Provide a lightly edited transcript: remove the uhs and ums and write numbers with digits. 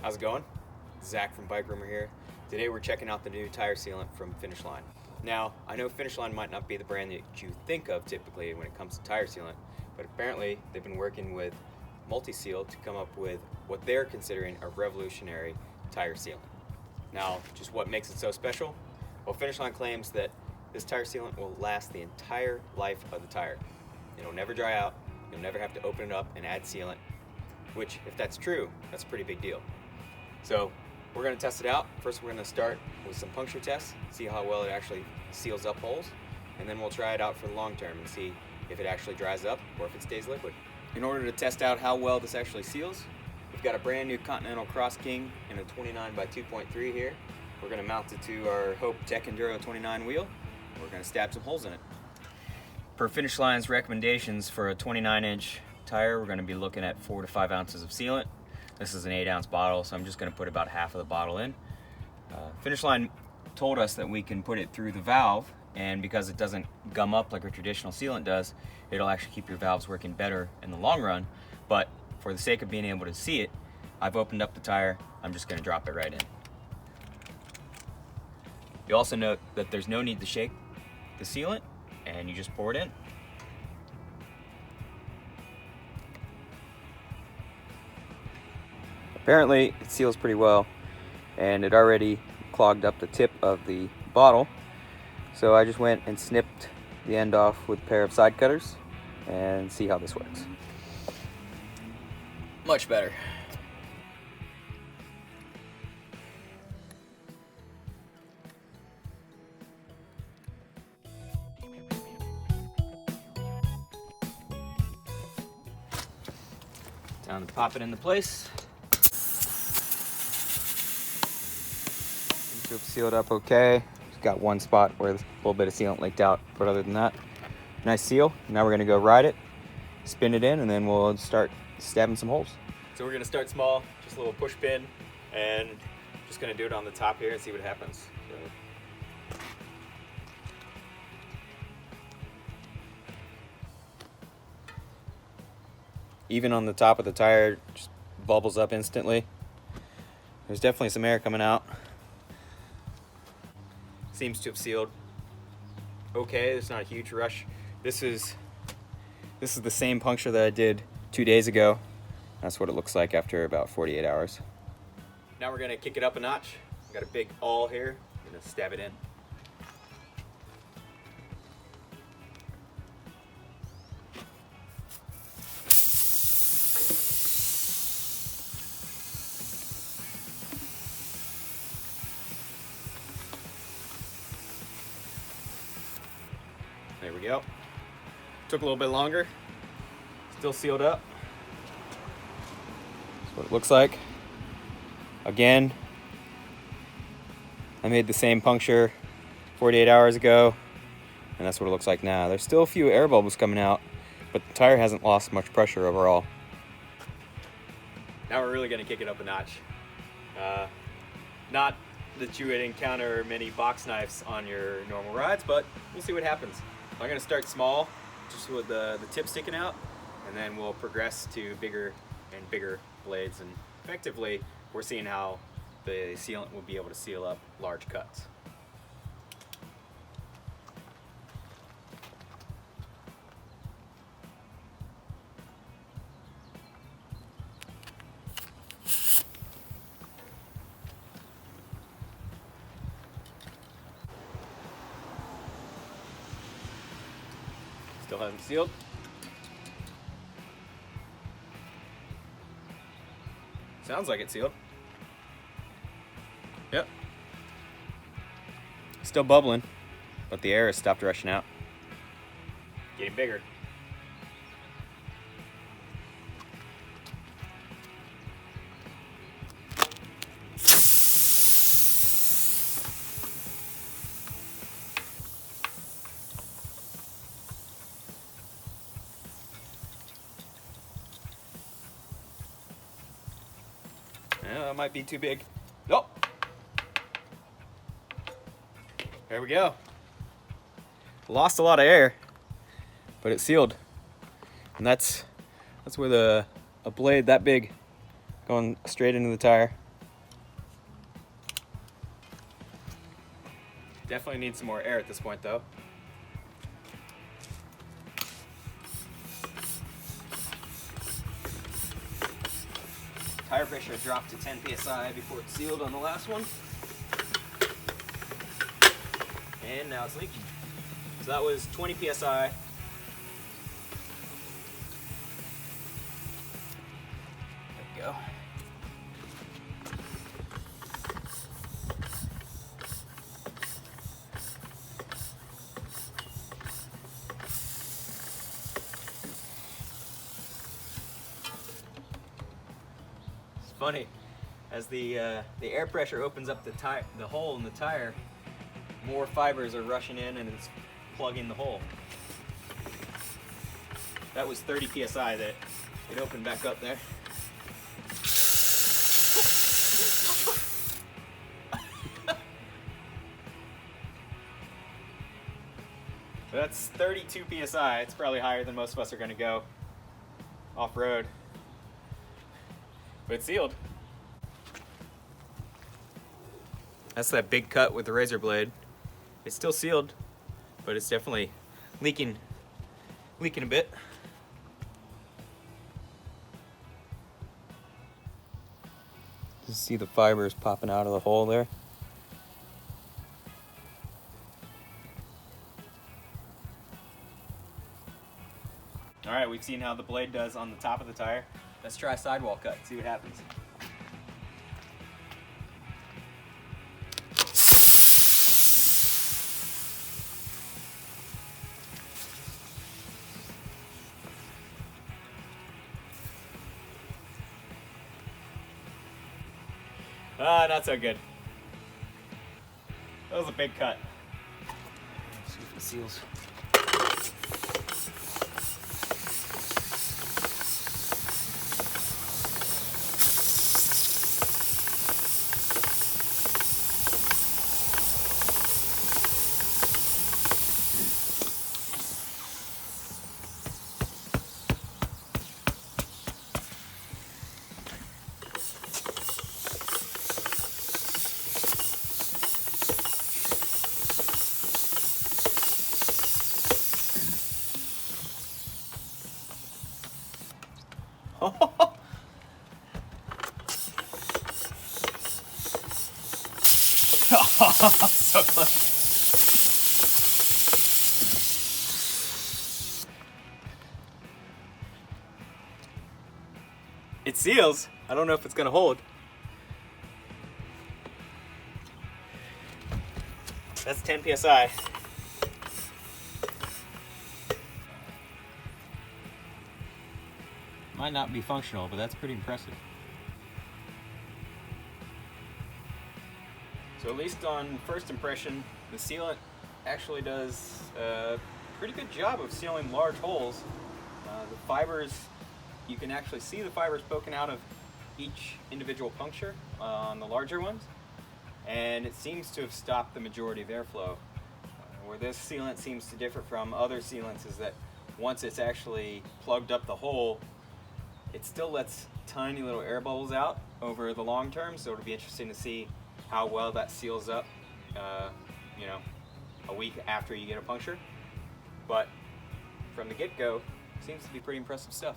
How's it going? Zach from Bike Rumor here. Today we're checking out the new tire sealant from Finish Line. Now, I know Finish Line might not be the brand that you think of typically when it comes to tire sealant, but apparently they've been working with Multi-Seal to come up with what they're considering a revolutionary tire sealant. Now, just what makes it so special? Well, Finish Line claims that this tire sealant will last the entire life of the tire. It'll never dry out, you'll never have to open it up and add sealant, which, if that's true, that's a pretty big deal. So we're going to test it out. First, we're going to start with some puncture tests, see how well it actually seals up holes, and then we'll try it out for the long term and see if it actually dries up or if it stays liquid. In order to test out how well this actually seals, we've got a brand new Continental Cross King in a 29 by 2.3 here. We're going to mount it to our Hope Tech Enduro 29 wheel. We're going to stab some holes in it. Per Finish Line's recommendations for a 29-inch tire, we're going to be looking at 4 to 5 ounces of sealant. This is an 8-ounce bottle, so I'm just going to put about half of the bottle in. Finish Line told us that we can put it through the valve, and because it doesn't gum up like a traditional sealant does, it'll actually keep your valves working better in the long run. But for the sake of being able to see it, I've opened up the tire. I'm just going to drop it right in. You also note that there's no need to shake the sealant, and you just pour it in. Apparently it seals pretty well, and it already clogged up the tip of the bottle, so I just went and snipped the end off with a pair of side cutters and see how this works. Much better. Time to pop it into place. Seems to have sealed up okay. Just got one spot where a little bit of sealant leaked out, but other than that, nice seal. Now we're gonna go ride it, spin it in, and then we'll start stabbing some holes. So we're gonna start small, just a little push pin, and just gonna do it on the top here and see what happens. Even on the top of the tire, just bubbles up instantly. There's definitely some air coming out. Seems to have sealed okay. There's not a huge rush. This is the same puncture that I did 2 days ago. That's what it looks like after about 48 hours. Now we're gonna kick it up a notch. Got a big awl here. I'm gonna stab it in. There we go. Took a little bit longer. Still sealed up. That's what it looks like. Again, I made the same puncture 48 hours ago, and that's what it looks like now. There's still a few air bubbles coming out, but the tire hasn't lost much pressure overall. Now we're really gonna kick it up a notch. Not that you would encounter many box knives on your normal rides, but we'll see what happens. I'm gonna start small, just with the tip sticking out, and then we'll progress to bigger and bigger blades, and effectively we're seeing how the sealant will be able to seal up large cuts. Still hasn't sealed. Sounds like it's sealed. Yep. Still bubbling, but the air has stopped rushing out. Getting bigger. Yeah, that might be too big. Nope. There we go. Lost a lot of air, but it sealed. And that's with a blade that big going straight into the tire. Definitely need some more air at this point though. Tire pressure dropped to 10 psi before it's sealed on the last one. And now it's leaking. So that was 20 psi. There we go. It's funny, as the air pressure opens up the hole in the tire, more fibers are rushing in and it's plugging the hole. That was 30 psi that it opened back up there. So that's 32 psi. It's probably higher than most of us are going to go off-road. But it's sealed. That's that big cut with the razor blade. It's still sealed, but it's definitely leaking a bit. Just see the fibers popping out of the hole there. All right, we've seen how the blade does on the top of the tire. Let's try a sidewall cut, see what happens. Not so good. That was a big cut. Let's see if it seals. So close. It seals. I don't know if it's gonna hold. That's 10 psi. Might not be functional, but that's pretty impressive. So at least on first impression, the sealant actually does a pretty good job of sealing large holes. The fibers, you can actually see the fibers poking out of each individual puncture on the larger ones, and it seems to have stopped the majority of airflow. Where this sealant seems to differ from other sealants is that once it's actually plugged up the hole, it still lets tiny little air bubbles out over the long term, so it'll be interesting to see how well that seals up, you know, a week after you get a puncture. But from the get-go, seems to be pretty impressive stuff.